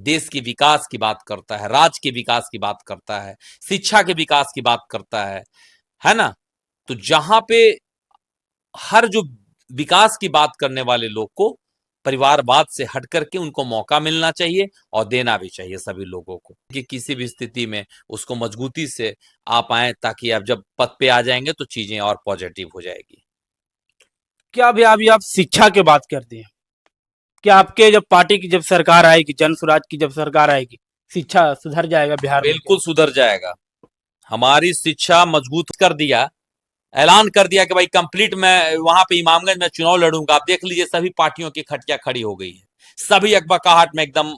देश के विकास की बात करता है, राज्य के विकास की बात करता है, शिक्षा के विकास की बात करता है ना? तो जहां पे हर जो विकास की बात करने वाले लोग को परिवारवाद से हट करके उनको मौका मिलना चाहिए और देना भी चाहिए सभी लोगों को कि किसी भी स्थिति में उसको मजबूती से आप आए ताकि आप जब पद पे आ जाएंगे तो चीजें और पॉजिटिव हो जाएगी। क्या अभी आप शिक्षा की बात करते हैं? क्या आपके जब पार्टी की जब सरकार आएगी, जन स्वराज की जब सरकार आएगी, शिक्षा सुधर जाएगा बिहार में क्या? बिल्कुल सुधर जाएगा। हमारी शिक्षा मजबूत कर दिया, ऐलान कर दिया कि भाई कंप्लीट मैं वहां पे इमामगंज में चुनाव लड़ूंगा। आप देख लीजिए सभी पार्टियों की खटिया खड़ी हो गई है, सभी अकबकाहट में एकदम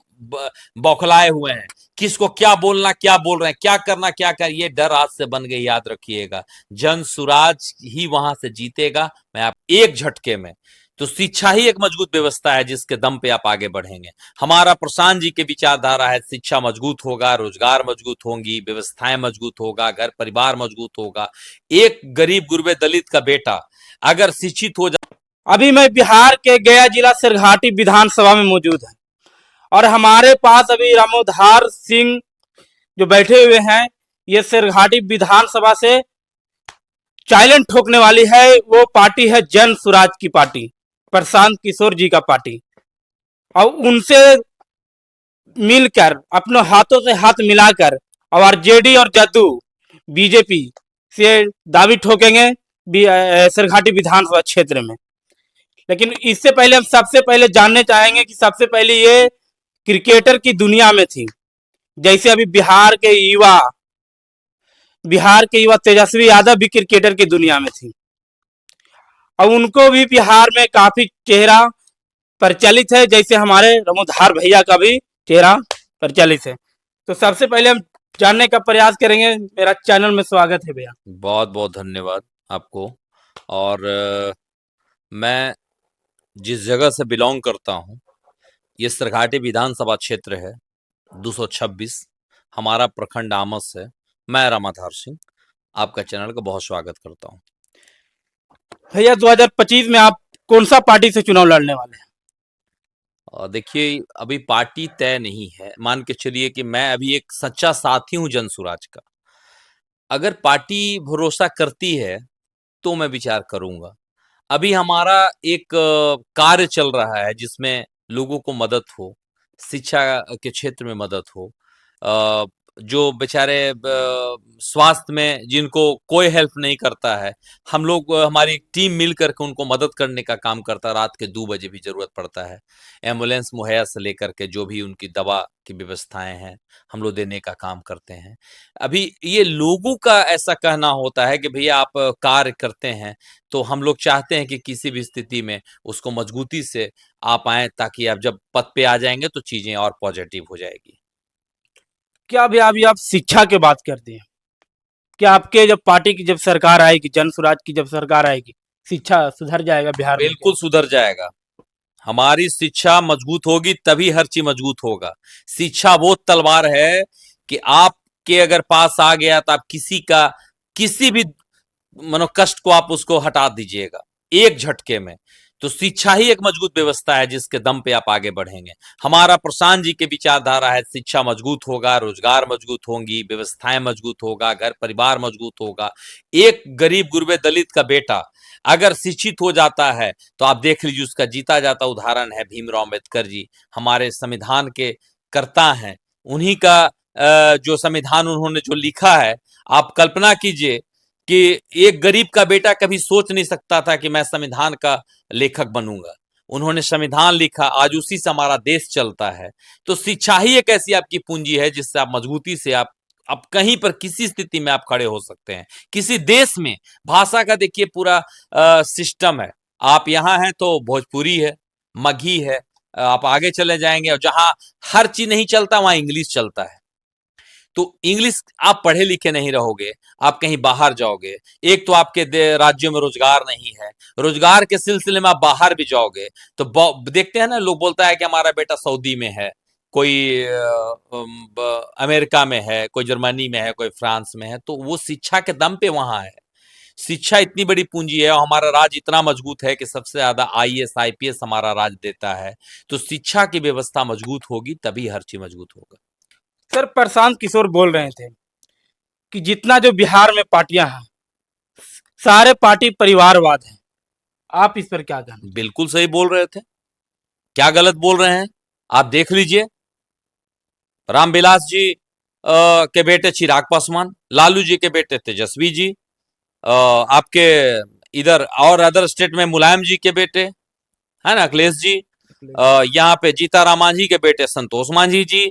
बौखलाए हुए हैं। किसको क्या बोलना, क्या बोल रहे हैं, क्या करना, क्या कर, ये डर आज से बन गई, याद रखिएगा। जन सुराज ही वहां से जीतेगा, मैं आप एक झटके में। तो शिक्षा ही एक मजबूत व्यवस्था है जिसके दम पे आप आगे बढ़ेंगे। हमारा प्रशांत जी के विचारधारा है, शिक्षा मजबूत होगा, रोजगार मजबूत होंगी, व्यवस्थाएं मजबूत होगा, घर परिवार मजबूत होगा। एक गरीब गुरबे दलित का बेटा अगर शिक्षित हो जाए। अभी मैं बिहार के गया जिला सिरघाटी विधानसभा में मौजूद है और हमारे पास अभी रामोधार सिंह जो बैठे हुए हैं। ये सिरघाटी विधानसभा से चाइलेंज ठोकने वाली है। वो पार्टी है जन स्वराज की पार्टी, प्रशांत किशोर जी का पार्टी। और उनसे मिलकर, अपने हाथों से हाथ मिलाकर, और आरजेडी और जदयू बीजेपी से दावी ठोकेंगे सिरघाटी विधानसभा क्षेत्र में। लेकिन इससे पहले हम सबसे पहले जानने चाहेंगे कि सबसे पहले ये क्रिकेटर की दुनिया में थी। जैसे अभी बिहार के युवा तेजस्वी यादव भी क्रिकेटर की दुनिया में थी और उनको भी बिहार में काफी चेहरा प्रचलित है, जैसे हमारे रमोधार भैया का भी चेहरा प्रचलित है। तो सबसे पहले हम जानने का प्रयास करेंगे। मेरा चैनल में स्वागत है भैया। बहुत बहुत धन्यवाद आपको। और मैं जिस जगह से बिलोंग करता हूँ, ये सरघाटी विधानसभा क्षेत्र है, 226। हमारा प्रखंड आमस है। मैं रामाधार सिंह आपका चैनल का बहुत स्वागत करता हूँ। भैया 2025 में आप कौन सा पार्टी से चुनाव लड़ने वाले हैं? और देखिए अभी पार्टी तय नहीं है, मान के चलिए कि मैं अभी एक सच्चा साथी हूँ जनसुराज का। अगर पार्टी भरोसा करती है तो मैं विचार करूंगा। अभी हमारा एक कार्य चल रहा है जिसमें लोगों को मदद हो, शिक्षा के क्षेत्र में मदद हो। जो बेचारे स्वास्थ्य में जिनको कोई हेल्प नहीं करता है, हम लोग हमारी टीम मिल करके उनको मदद करने का काम करता है। रात के 2 बजे भी ज़रूरत पड़ता है, एम्बुलेंस मुहैया से लेकर के जो भी उनकी दवा की व्यवस्थाएँ हैं, हम लोग देने का काम करते हैं। अभी ये लोगों का ऐसा कहना होता है कि भैया आप कार्य करते हैं, तो हम लोग चाहते हैं कि किसी भी स्थिति में उसको मजबूती से आप आएँ ताकि आप जब पद पे आ जाएँगे तो चीज़ें और पॉजिटिव हो जाएगी। क्या अभी आप शिक्षा की बात करते हैं? क्या आपके जब पार्टी की जब सरकार आएगी, जन स्वराज की जब सरकार आएगी, शिक्षा सुधर जाएगा बिहार में क्या? बिल्कुल सुधर जाएगा। हमारी शिक्षा मजबूत होगी तभी हर चीज़ मजबूत होगा। शिक्षा वो तलवार है कि आपके अगर पास आ गया तो आप किसी भी कष्ट को आप उसको हटा दीजिएगा एक झटके में। तो शिक्षा ही एक मजबूत व्यवस्था है जिसके दम पे आप आगे बढ़ेंगे। हमारा प्रशांत जी के विचारधारा है, शिक्षा मजबूत होगा, रोजगार मजबूत होंगी, व्यवस्थाएं मजबूत होगा, घर परिवार मजबूत होगा। एक गरीब गुरबे दलित का बेटा अगर शिक्षित हो जाता है तो आप देख लीजिए उसका जीता जाता उदाहरण है भीमराव अंबेडकर जी, हमारे संविधान के कर्ता हैं। उन्हीं का जो संविधान उन्होंने जो लिखा है, आप कल्पना कीजिए कि एक गरीब का बेटा कभी सोच नहीं सकता था कि मैं संविधान का लेखक बनूंगा। उन्होंने संविधान लिखा, आज उसी से हमारा देश चलता है। तो शिक्षा ही एक ऐसी आपकी पूंजी है जिससे आप मजबूती से आप कहीं पर किसी स्थिति में आप खड़े हो सकते हैं। किसी देश में भाषा का देखिए पूरा सिस्टम है। आप यहाँ हैं तो भोजपुरी है, मगही है, आप आगे चले जाएंगे और जहां हर चीज नहीं चलता वहां इंग्लिश चलता है। तो इंग्लिश आप पढ़े लिखे नहीं रहोगे, आप कहीं बाहर जाओगे, एक तो आपके राज्यों में रोजगार नहीं है, रोजगार के सिलसिले में आप बाहर भी जाओगे तो देखते हैं ना, लोग बोलता है कि हमारा बेटा सऊदी में है, कोई अमेरिका में है, कोई जर्मनी में है, कोई फ्रांस में है, तो वो शिक्षा के दम पे वहां है। शिक्षा इतनी बड़ी पूंजी है और हमारा राज्य इतना मजबूत है कि सबसे ज्यादा आईएएस आईपीएस हमारा राज्य देता है। तो शिक्षा की व्यवस्था मजबूत होगी तभी हर चीज मजबूत होगा। सर प्रशांत किशोर बोल रहे थे कि जितना जो बिहार में पार्टियां हैं सारे पार्टी परिवारवाद है, आप इस पर क्या कहना? बिल्कुल सही बोल रहे थे, क्या गलत बोल रहे हैं? आप देख लीजिए, रामविलास जी के बेटे चिराग पासवान, लालू जी के बेटे तेजस्वी जी, आपके इधर और अदर स्टेट में मुलायम जी के बेटे है ना, अखिलेश जी, यहाँ पे जीताराम मांझी के बेटे संतोष मांझी जी।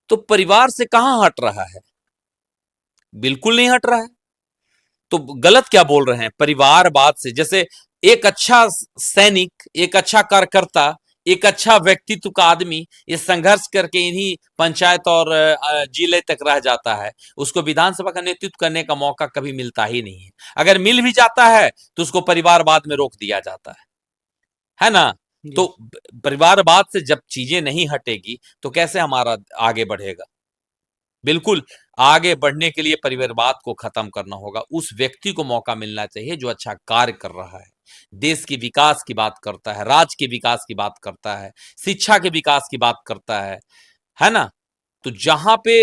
तो परिवार से कहां हट रहा है? बिल्कुल नहीं हट रहा है। तो गलत क्या बोल रहे हैं? परिवारवाद से, जैसे एक अच्छा सैनिक, एक अच्छा कार्यकर्ता, एक अच्छा व्यक्तित्व का आदमी ये संघर्ष करके इन्हीं पंचायत और जिले तक रह जाता है, उसको विधानसभा का नेतृत्व करने का मौका कभी मिलता ही नहीं है। अगर मिल भी जाता है तो उसको परिवारवाद में रोक दिया जाता है ना। तो परिवारवाद से जब चीजें नहीं हटेगी तो कैसे हमारा आगे बढ़ेगा? बिल्कुल, आगे बढ़ने के लिए परिवारवाद को खत्म करना होगा। उस व्यक्ति को मौका मिलना चाहिए जो अच्छा कार्य कर रहा है, देश के विकास की बात करता है, राज्य के विकास की बात करता है, शिक्षा के विकास की बात करता है ना? तो जहां पे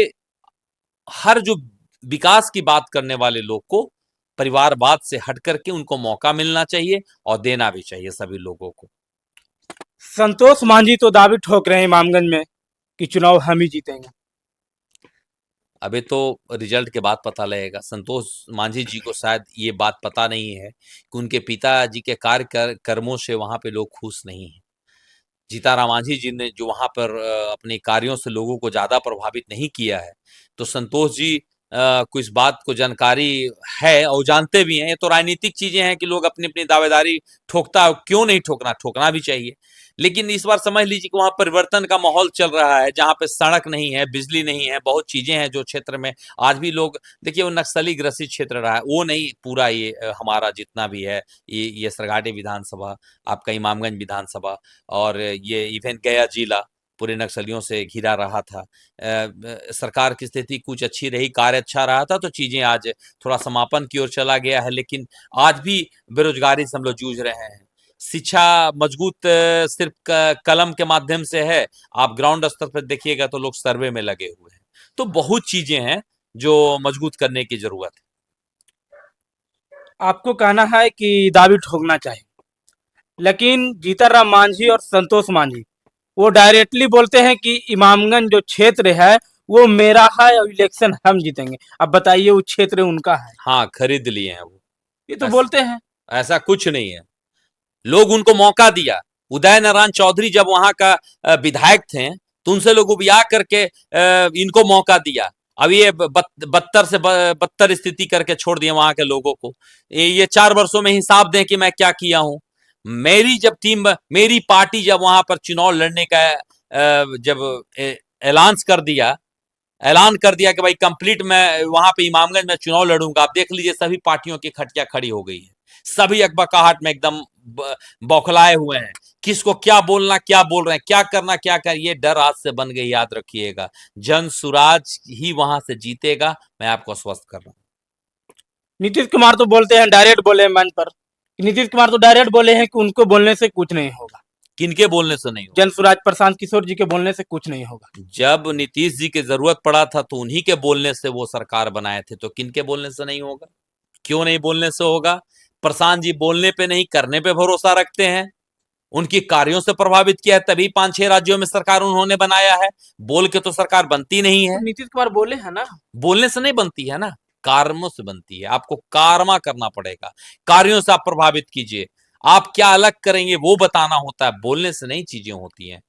हर जो विकास की बात करने वाले लोग को परिवारवाद से हट करके उनको मौका मिलना चाहिए और देना भी चाहिए सभी लोगों को। संतोष मांझी तो दावी ठोक रहे हैं इमामगंज में कि चुनाव हम ही जीतेंगे। अभी तो रिजल्ट के बाद पता लगेगा। संतोष मांझी जी को शायद ये बात पता नहीं है कि उनके पिताजी के कर्मों से वहां पे लोग खुश नहीं हैं। जीताराम मांझी जी ने जो वहां पर अपने कार्यों से लोगों को ज्यादा प्रभावित नहीं किया है, तो संतोष जी को इस बात को जानकारी है और जानते भी हैं। ये तो राजनीतिक चीजें हैं कि लोग अपनी अपनी दावेदारी ठोकता है, क्यों नहीं ठोकना, ठोकना भी चाहिए। लेकिन इस बार समझ लीजिए कि वहां परिवर्तन का माहौल चल रहा है, जहां पे सड़क नहीं है, बिजली नहीं है, बहुत चीजें हैं जो क्षेत्र में आज भी लोग, देखिए वो नक्सली ग्रसित क्षेत्र रहा है, वो नहीं पूरा ये हमारा जितना भी है, ये सरगाटी विधानसभा, आपका इमामगंज विधानसभा और ये इवन गया जिला पूरे नक्सलियों से घिरा रहा था। सरकार की स्थिति कुछ अच्छी रही, कार्य अच्छा रहा था, तो चीजें आज थोड़ा समापन की ओर चला गया है। लेकिन आज भी बेरोजगारी से हम लोग जूझ रहे हैं। शिक्षा मजबूत सिर्फ कलम के माध्यम से है, आप ग्राउंड स्तर पर देखिएगा तो लोग सर्वे में लगे हुए हैं। तो बहुत चीजें हैं जो मजबूत करने की जरूरत है। आपको कहना है कि दावी ठोकना चाहिए, लेकिन जीताराम मांझी और संतोष मांझी वो डायरेक्टली बोलते हैं कि इमामगंज जो क्षेत्र है वो मेरा है और इलेक्शन हम जीतेंगे। अब बताइए वो क्षेत्र उनका है। हाँ, खरीद लिए हैं वो। ये तो बोलते हैं। ऐसा कुछ नहीं है, लोग उनको मौका दिया। उदय नारायण चौधरी जब वहां का विधायक थे तो उनसे लोग उबिया करके इनको मौका दिया। अब ये बदतर से बदतर स्थिति करके छोड़ दिया वहां के लोगों को। ये 4 वर्षों में हिसाब दें कि मैं क्या किया हूं। मेरी जब टीम, मेरी पार्टी जब वहां पर चुनाव लड़ने का जब ऐलान कर दिया कि भाई कंप्लीट मैं वहां पे इमामगंज में चुनाव लड़ूंगा, आप देख लीजिए सभी पार्टियों की खटिया खड़ी हो गई है। सभी अकबकाहट में एकदम बौखलाए हुए हैं, किसको क्या बोलना, क्या बोल रहे हैं, क्या करना, क्या कर, ये डर आज से बन गई, याद रखिएगा। जन सुराज ही वहां से जीतेगा, मैं आपको आश्वस्त कर रहा हूं। नीतीश कुमार तो बोलते हैं, डायरेक्ट बोले मंच पर, नीतीश कुमार तो डायरेक्ट बोले हैं कि उनको बोलने से कुछ नहीं होगा। किनके बोलने से नहीं होगा? जन सुराज प्रशांत किशोर जी के बोलने से कुछ नहीं होगा। जब नीतीश जी की जरूरत पड़ा था तो उन्हीं के बोलने से वो सरकार बनाए थे, तो किनके बोलने से नहीं होगा? क्यों नहीं बोलने से होगा? प्रशांत जी बोलने पे नहीं, करने पे भरोसा रखते हैं। उनकी कार्यों से प्रभावित किया है, तभी 5-6 राज्यों में सरकार उन्होंने बनाया है। बोल के तो सरकार बनती नहीं है। तो नीतीश कुमार बोले हैं ना, बोलने से नहीं बनती है ना, कार्यों से बनती है। आपको कारमा करना पड़ेगा, कार्यों से आप प्रभावित कीजिए। आप क्या अलग करेंगे वो बताना होता है, बोलने से नहीं चीजें होती हैं।